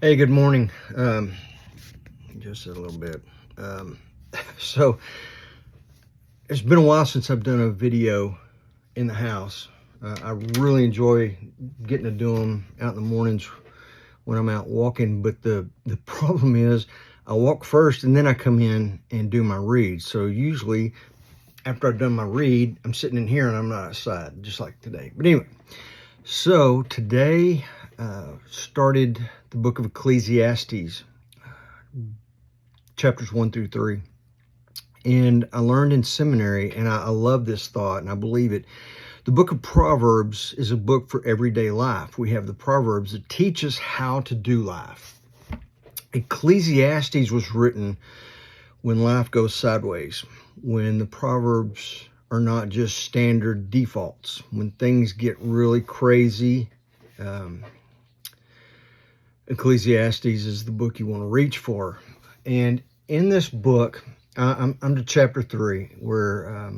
Hey, good morning. Just a little bit. Um, so it's been a while since I've done a video in the house. I really enjoy getting to do them out in the mornings when I'm out walking. But the problem is I walk first and then I come in and do my read. So usually after I've done my read, I'm sitting in here and I'm not outside, just like today. But anyway, so today started the book of Ecclesiastes, chapters 1 through 3. And I learned in seminary, and I love this thought, and I believe it. The book of Proverbs is a book for everyday life. We have the Proverbs that teach us how to do life. Ecclesiastes was written when life goes sideways, when the Proverbs are not just standard defaults, when things get really crazy. Ecclesiastes is the book you want to reach for. And in this book, I'm to chapter 3, where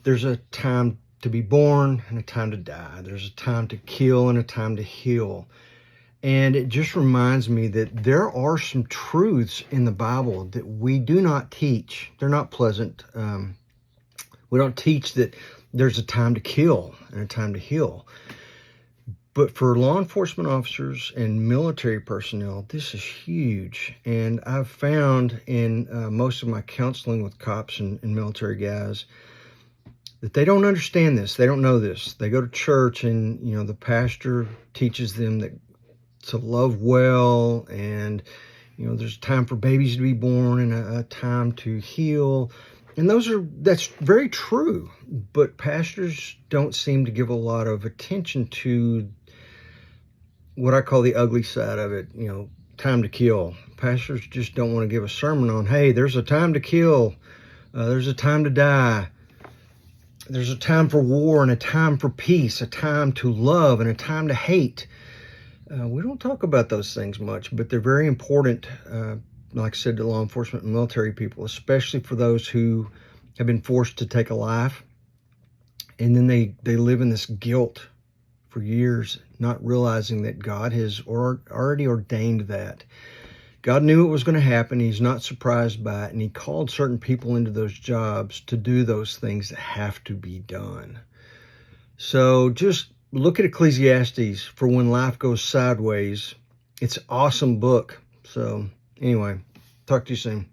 there's a time to be born and a time to die. There's a time to kill and a time to heal. And it just reminds me that there are some truths in the Bible that we do not teach. They're not pleasant. We don't teach that there's a time to kill and a time to heal. But for law enforcement officers and military personnel, this is huge. And I've found in most of my counseling with cops and military guys that they don't understand this. They don't know this. They go to church and, the pastor teaches them that to love well, and, there's a time for babies to be born and a time to heal. And that's very true. But pastors don't seem to give a lot of attention to what I call the ugly side of it, time to kill. Pastors just don't want to give a sermon on, hey, there's a time to kill. There's a time to die. There's a time for war and a time for peace, a time to love and a time to hate. We don't talk about those things much, but they're very important, like I said, to law enforcement and military people, especially for those who have been forced to take a life. And then they live in this guilt for years, not realizing that God has already ordained that. God knew it was going to happen. He's not surprised by it. And he called certain people into those jobs to do those things that have to be done. So just look at Ecclesiastes for when life goes sideways. It's an awesome book. So anyway, talk to you soon.